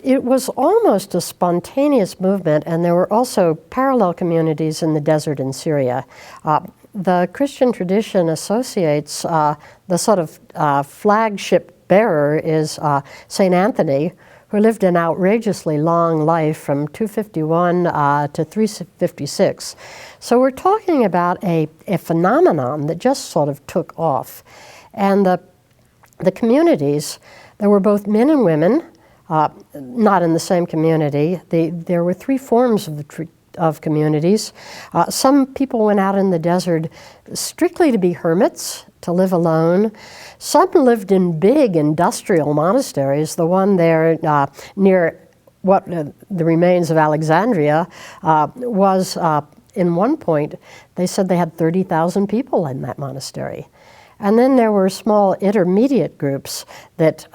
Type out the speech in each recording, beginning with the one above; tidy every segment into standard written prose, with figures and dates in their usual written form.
it was almost a spontaneous movement, and there were also parallel communities in the desert in Syria. The Christian tradition associates the sort of flagship bearer is St. Anthony, who lived an outrageously long life from 251 to 356. So we're talking about a phenomenon that just sort of took off. And the communities, there were both men and women, not in the same community. There were three forms of communities. Some people went out in the desert strictly to be hermits, to live alone. Some lived in big industrial monasteries. The one there near what the remains of Alexandria was, in one point, they said they had 30,000 people in that monastery. And then there were small intermediate groups that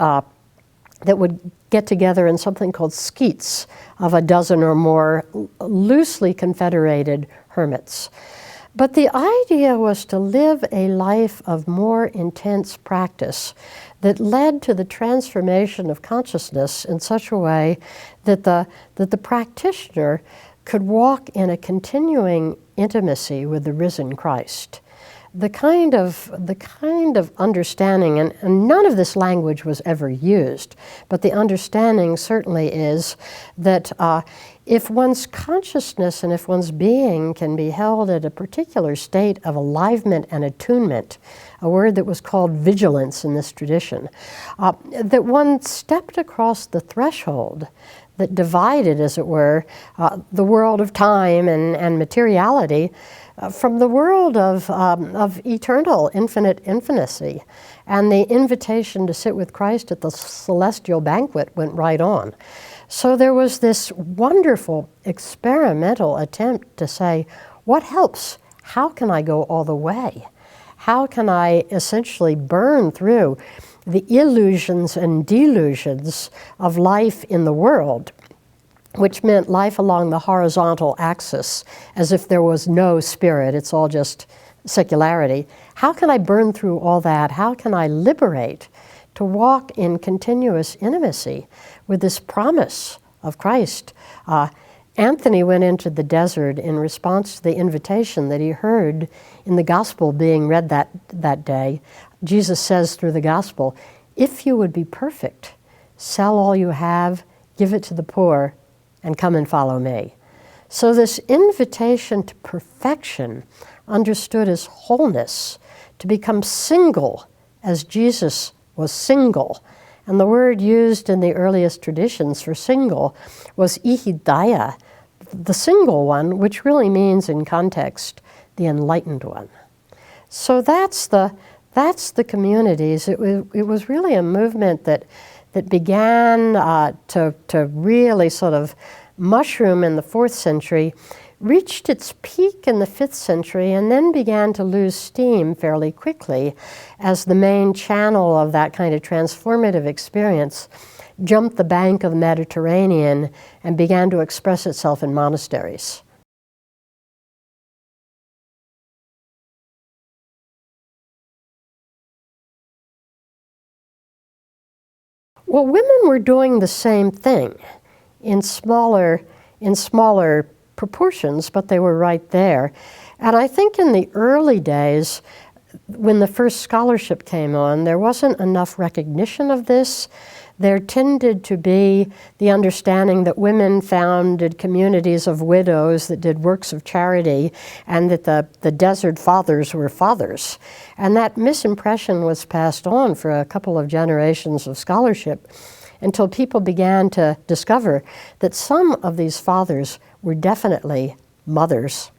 would get together in something called skeets of a dozen or more loosely confederated hermits. But the idea was to live a life of more intense practice that led to the transformation of consciousness in such a way that the practitioner could walk in a continuing intimacy with the risen Christ. The kind of understanding, and none of this language was ever used, but the understanding certainly is that if one's consciousness and if one's being can be held at a particular state of alignment and attunement, a word that was called vigilance in this tradition, that one stepped across the threshold that divided, as it were, the world of time and materiality from the world of eternal, infinite infinity. And the invitation to sit with Christ at the celestial banquet went right on. So there was this wonderful experimental attempt to say, what helps? How can I go all the way? How can I essentially burn through the illusions and delusions of life in the world, which meant life along the horizontal axis, as if there was no spirit, it's all just secularity. How can I burn through all that? How can I liberate to walk in continuous intimacy with this promise of Christ? Anthony went into the desert in response to the invitation that he heard in the gospel being read that day. Jesus says through the gospel, if you would be perfect, sell all you have, give it to the poor, and come and follow me. So this invitation to perfection, understood as wholeness, to become single as Jesus was single. And the word used in the earliest traditions for single was ihidaya, the single one, which really means in context, the enlightened one. So that's the communities. It was really a movement that began to really sort of mushroom in the 4th century, reached its peak in the 5th century, and then began to lose steam fairly quickly as the main channel of that kind of transformative experience jumped the bank of the Mediterranean and began to express itself in monasteries. Well, women were doing the same thing in smaller proportions, but they were right there. And I think in the early days, when the first scholarship came on, there wasn't enough recognition of this. There tended to be the understanding that women founded communities of widows that did works of charity, and that the desert fathers were fathers. And that misimpression was passed on for a couple of generations of scholarship until people began to discover that some of these fathers were definitely mothers.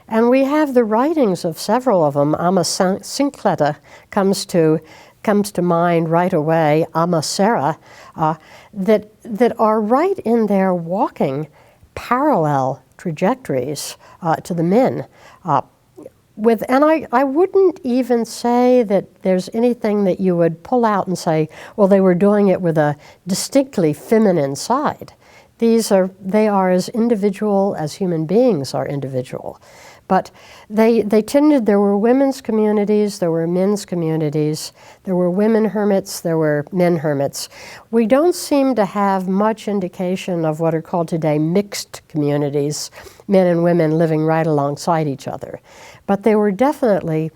And we have the writings of several of them. Amma Sincleta comes to mind right away, Amma Sarah, that are right in there walking parallel trajectories to the men. And I wouldn't even say that there's anything that you would pull out and say, well, they were doing it with a distinctly feminine side. They are as individual as human beings are individual. But there were women's communities, there were men's communities, there were women hermits, there were men hermits. We don't seem to have much indication of what are called today mixed communities, men and women living right alongside each other. But they were definitely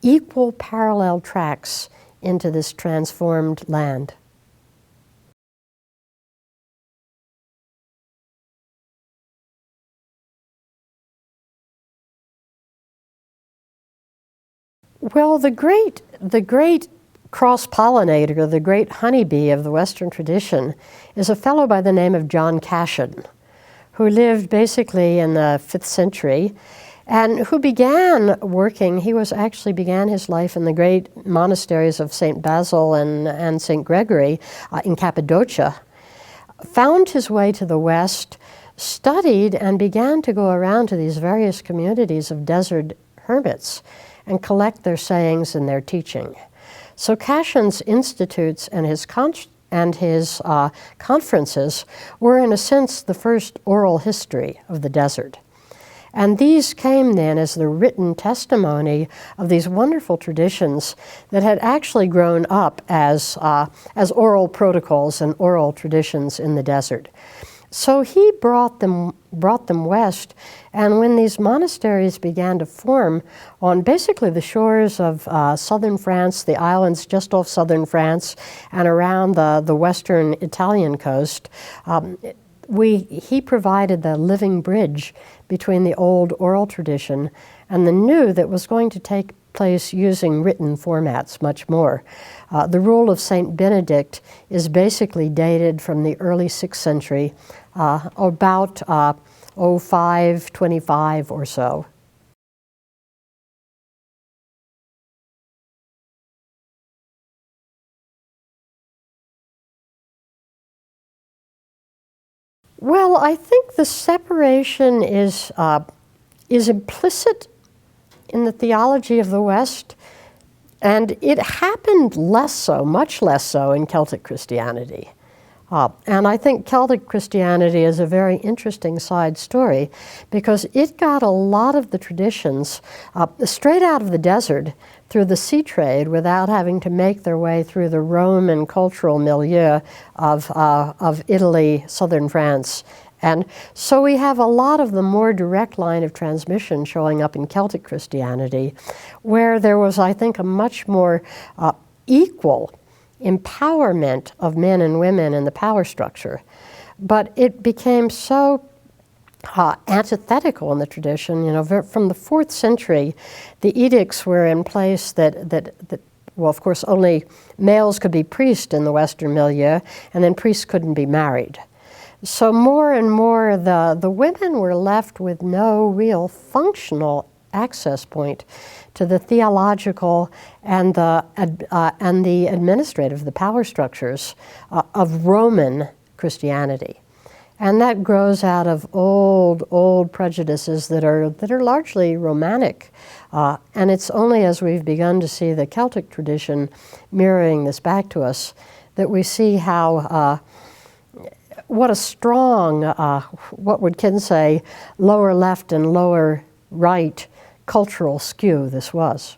equal parallel tracks into this transformed land. Well, the great cross-pollinator, the great honeybee of the Western tradition, is a fellow by the name of John Cassian, who lived basically in the 5th century, and who began working. He began his life in the great monasteries of St. Basil and St. Gregory in Cappadocia, found his way to the West, studied, and began to go around to these various communities of desert hermits and collect their sayings and their teaching. So Cassian's institutes and his conferences were, in a sense, the first oral history of the desert. And these came then as the written testimony of these wonderful traditions that had actually grown up as oral protocols and oral traditions in the desert. So he brought them west, and when these monasteries began to form on basically the shores of southern France, the islands just off southern France, and around the western Italian coast, he provided the living bridge between the old oral tradition and the new that was going to take place using written formats much more. The rule of Saint Benedict is basically dated from the early 6th century, about 525 or so. Well, I think the separation is implicit in the theology of the West, and it happened much less so in Celtic Christianity. And I think Celtic Christianity is a very interesting side story because it got a lot of the traditions straight out of the desert through the sea trade without having to make their way through the Roman cultural milieu of Italy, southern France. And so we have a lot of the more direct line of transmission showing up in Celtic Christianity, where there was, I think, a much more equal empowerment of men and women in the power structure. But it became so antithetical in the tradition. From the 4th century, the edicts were in place that well, of course, only males could be priests in the Western milieu, and then priests couldn't be married. So more and more, the women were left with no real functional access point to the theological and the administrative, the power structures of Roman Christianity. And that grows out of old prejudices that are largely Romanic. And it's only as we've begun to see the Celtic tradition mirroring this back to us that we see how what a strong, what would Ken say, lower left and lower right cultural skew this was.